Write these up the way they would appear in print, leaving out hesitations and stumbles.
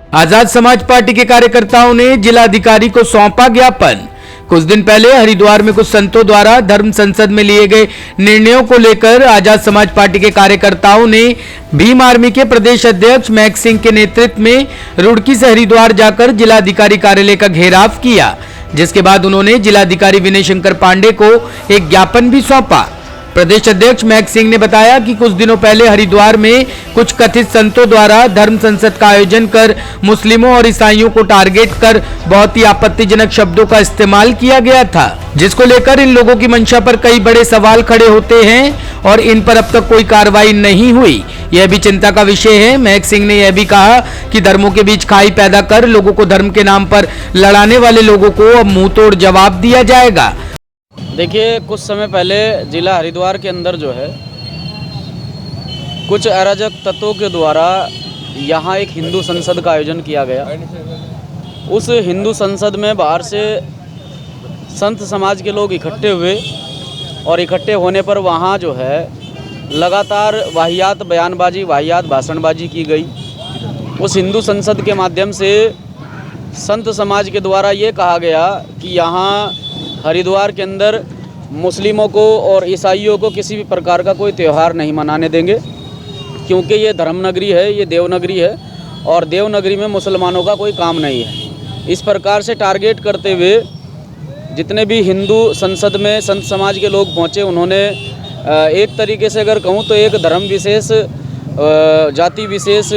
Azad Samaj party के कार्यकर्ताओं ने जिलाधिकारी को सौंपा ज्ञापन। कुछ दिन पहले हरिद्वार में कुछ संतों द्वारा धर्म संसद में लिए गए निर्णयों को लेकर आजाद समाज पार्टी के कार्यकर्ताओं ने भीम आर्मी के प्रदेश अध्यक्ष महक सिंह के नेतृत्व में रुड़की से हरिद्वार जाकर जिलाधिकारी कार्यालय का घेराव किया, जिसके बाद उन्होंने जिलाधिकारी विनय शंकर पांडे को एक ज्ञापन भी सौंपा। प्रदेश अध्यक्ष महक सिंह ने बताया कि कुछ दिनों पहले हरिद्वार में कुछ कथित संतों द्वारा धर्म संसद का आयोजन कर मुस्लिमों और ईसाइयों को टारगेट कर बहुत ही आपत्तिजनक शब्दों का इस्तेमाल किया गया था, जिसको लेकर इन लोगों की मंशा पर कई बड़े सवाल खड़े होते हैं और इन पर अब तक कोई कार्रवाई नहीं हुई। यह भी चिंता का विषय है। महक सिंह ने यह भी कहा कि धर्मों के बीच खाई पैदा कर लोगों को धर्म के नाम पर लड़ाने वाले लोगों को अब मुंहतोड़ जवाब दिया जाएगा। देखिए, कुछ समय पहले जिला हरिद्वार के अंदर जो है कुछ अराजक तत्वों के द्वारा यहाँ एक हिंदू संसद का आयोजन किया गया। उस हिंदू संसद में बाहर से संत समाज के लोग इकट्ठे हुए और इकट्ठे होने पर वहाँ जो है लगातार वाहियात बयानबाजी, वाहियात भाषणबाजी की गई। उस हिंदू संसद के माध्यम से संत समाज के द्वारा ये कहा गया कि यहाँ हरिद्वार के अंदर मुस्लिमों को और ईसाइयों को किसी भी प्रकार का कोई त्यौहार नहीं मनाने देंगे, क्योंकि ये धर्मनगरी है, ये देवनगरी है और देवनगरी में मुसलमानों का कोई काम नहीं है। इस प्रकार से टारगेट करते हुए जितने भी हिंदू संसद में संत समाज के लोग पहुँचे, उन्होंने एक तरीके से अगर कहूँ तो एक धर्म विशेष, जाति विशेष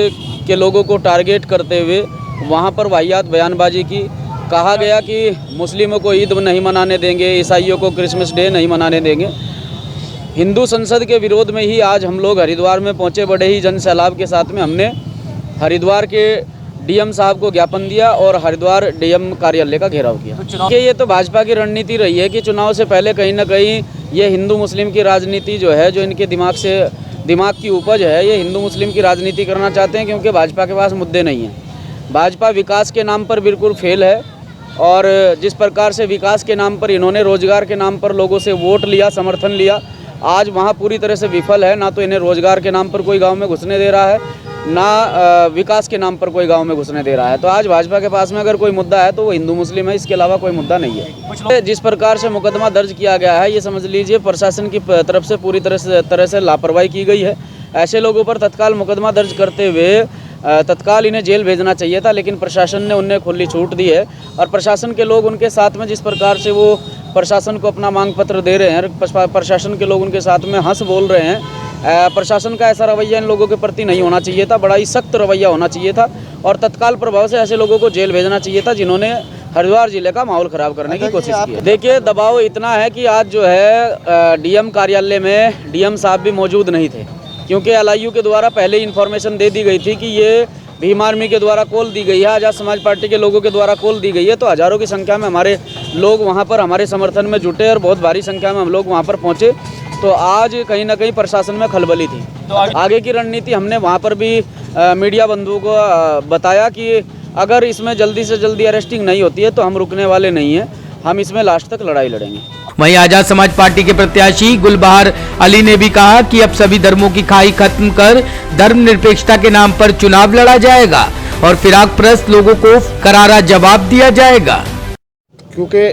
के लोगों को टारगेट करते हुए वहाँ पर वाहियात बयानबाजी की। कहा गया कि मुस्लिमों को ईद नहीं मनाने देंगे, ईसाइयों को क्रिसमस डे नहीं मनाने देंगे। हिंदू संसद के विरोध में ही आज हम लोग हरिद्वार में पहुंचे। बड़े ही जन सैलाब के साथ में हमने हरिद्वार के डीएम साहब को ज्ञापन दिया और हरिद्वार डीएम कार्यालय का घेराव किया। ये तो भाजपा की रणनीति रही है कि चुनाव से पहले कहीं ना कहीं ये हिंदू मुस्लिम की राजनीति जो है, जो इनके दिमाग की उपज है, ये हिंदू मुस्लिम की राजनीति करना चाहते हैं, क्योंकि भाजपा के पास मुद्दे नहीं हैं। भाजपा विकास के नाम पर बिल्कुल फेल है और जिस प्रकार से विकास के नाम पर इन्होंने रोजगार के नाम पर लोगों से वोट लिया, समर्थन लिया, आज वहाँ पूरी तरह से विफल है। ना तो इन्हें रोजगार के नाम पर कोई गांव में घुसने दे रहा है, ना विकास के नाम पर कोई गांव में घुसने दे रहा है। तो आज भाजपा के पास में अगर कोई मुद्दा है तो वो हिंदू मुस्लिम है, इसके अलावा कोई मुद्दा नहीं है। जिस प्रकार से मुकदमा दर्ज किया गया है, ये समझ लीजिए प्रशासन की तरफ से पूरी तरह से लापरवाही की गई है। ऐसे लोगों पर तत्काल मुकदमा दर्ज करते हुए तत्काल इन्हें जेल भेजना चाहिए था, लेकिन प्रशासन ने उन्हें खुली छूट दी है और प्रशासन के लोग उनके साथ में जिस प्रकार से वो प्रशासन को अपना मांग पत्र दे रहे हैं, प्रशासन के लोग उनके साथ में हंस बोल रहे हैं। प्रशासन का ऐसा रवैया इन लोगों के प्रति नहीं होना चाहिए था, बड़ा ही सख्त रवैया होना चाहिए था और तत्काल प्रभाव से ऐसे लोगों को जेल भेजना चाहिए था जिन्होंने हरिद्वार जिले का माहौल खराब करने की कोशिश की है। देखिए, दबाव इतना है कि आज जो है डीएम कार्यालय में डीएम साहब भी मौजूद नहीं थे, क्योंकि एलआईयू के द्वारा पहले इन्फॉर्मेशन दे दी गई थी कि ये भीम आर्मी के द्वारा कॉल दी गई है, आजाद समाज पार्टी के लोगों के द्वारा कॉल दी गई है। तो हज़ारों की संख्या में हमारे लोग वहाँ पर हमारे समर्थन में जुटे और बहुत भारी संख्या में हम लोग वहाँ पर पहुँचे। तो आज कहीं ना कहीं प्रशासन में खलबली थी। तो आगे की रणनीति हमने वहाँ पर भी मीडिया बंधुओं को बताया कि अगर इसमें जल्दी से जल्दी अरेस्टिंग नहीं होती है तो हम रुकने वाले नहीं हैं, हम इसमें लास्ट तक लड़ाई लड़ेंगे। वहीं आजाद समाज पार्टी के प्रत्याशी गुलबहार अली ने भी कहा कि अब सभी धर्मों की खाई खत्म कर धर्मनिरपेक्षता के नाम पर चुनाव लड़ा जाएगा और फिराक परस्त लोगों को करारा जवाब दिया जाएगा। क्योंकि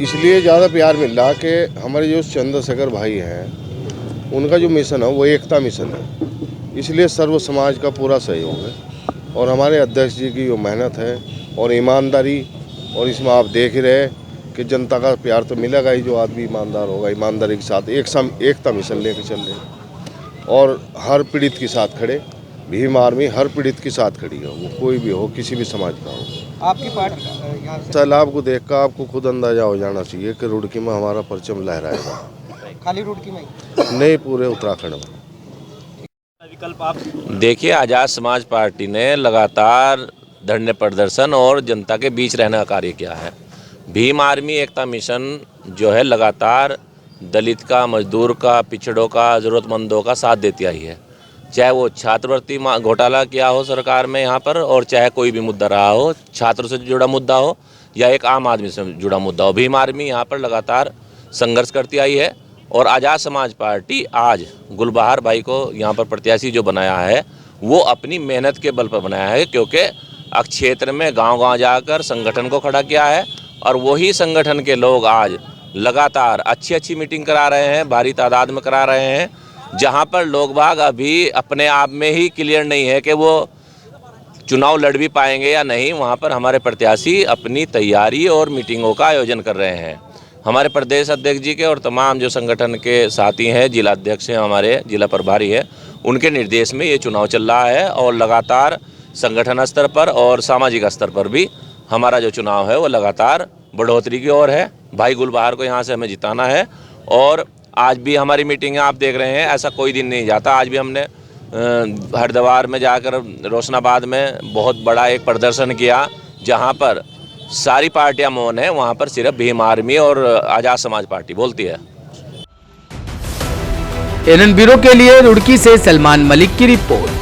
इसलिए ज़्यादा प्यार मिल रहा कि हमारे जो चंद्रशेखर भाई हैं, उनका जो मिशन है वो एकता मिशन है, इसलिए सर्व समाज का पूरा सहयोग है और हमारे अध्यक्ष जी की जो मेहनत है और ईमानदारी, और इसमें आप देख ही रहे कि जनता का प्यार तो मिलेगा ही। जो आदमी ईमानदार होगा, ईमानदारी के साथ एकता मिशन लेकर चल रहे और हर पीड़ित के साथ खड़े। भीम आर्मी हर पीड़ित के साथ खड़ी है, वो कोई भी हो, किसी भी समाज का हो। आपकी पार्टी सैलाब को देखकर आपको खुद अंदाजा हो जाना चाहिए कि रुड़की में हमारा परचम लहराएगा। खाली रुड़की में नहीं, पूरे उत्तराखंड में। देखिए, आजाद समाज पार्टी ने लगातार धरने प्रदर्शन और जनता के बीच रहने का कार्य किया है। भीम आर्मी एकता मिशन जो है लगातार दलित का, मजदूर का, पिछड़ों का, ज़रूरतमंदों का साथ देती आई है। चाहे वो छात्रवृत्ति घोटाला किया हो सरकार में यहाँ पर, और चाहे कोई भी मुद्दा रहा हो, छात्रों से जुड़ा मुद्दा हो या एक आम आदमी से जुड़ा मुद्दा हो, भीम आर्मी यहाँ पर लगातार संघर्ष करती आई है। और आज़ाद समाज पार्टी आज गुलबहार भाई को यहाँ पर प्रत्याशी जो बनाया है वो अपनी मेहनत के बल पर बनाया है, क्योंकि क्षेत्र में गांव-गांव जाकर संगठन को खड़ा किया है और वही संगठन के लोग आज लगातार अच्छी मीटिंग करा रहे हैं, भारी तादाद में करा रहे हैं, जहां पर लोग बाग अभी अपने आप में ही क्लियर नहीं है कि वो चुनाव लड़ भी पाएंगे या नहीं। वहां पर हमारे प्रत्याशी अपनी तैयारी और मीटिंगों का आयोजन कर रहे हैं। हमारे प्रदेश अध्यक्ष जी के और तमाम जो संगठन के साथी हैं, जिला अध्यक्ष हैं, हमारे जिला प्रभारी हैं, उनके निर्देश में ये चुनाव चल रहा है और लगातार संगठन स्तर पर और सामाजिक स्तर पर भी हमारा जो चुनाव है वो लगातार बढ़ोतरी की ओर है। भाई गुलबहार को यहाँ से हमें जिताना है और आज भी हमारी मीटिंग आप देख रहे हैं, ऐसा कोई दिन नहीं जाता। आज भी हमने हरिद्वार में जाकर रोशनाबाद में बहुत बड़ा एक प्रदर्शन किया, जहाँ पर सारी पार्टियां मौन है, वहाँ पर सिर्फ भीम आर्मी और आज़ाद समाज पार्टी बोलती है। एनएन ब्यूरो के लिए रुड़की से सलमान मलिक की रिपोर्ट।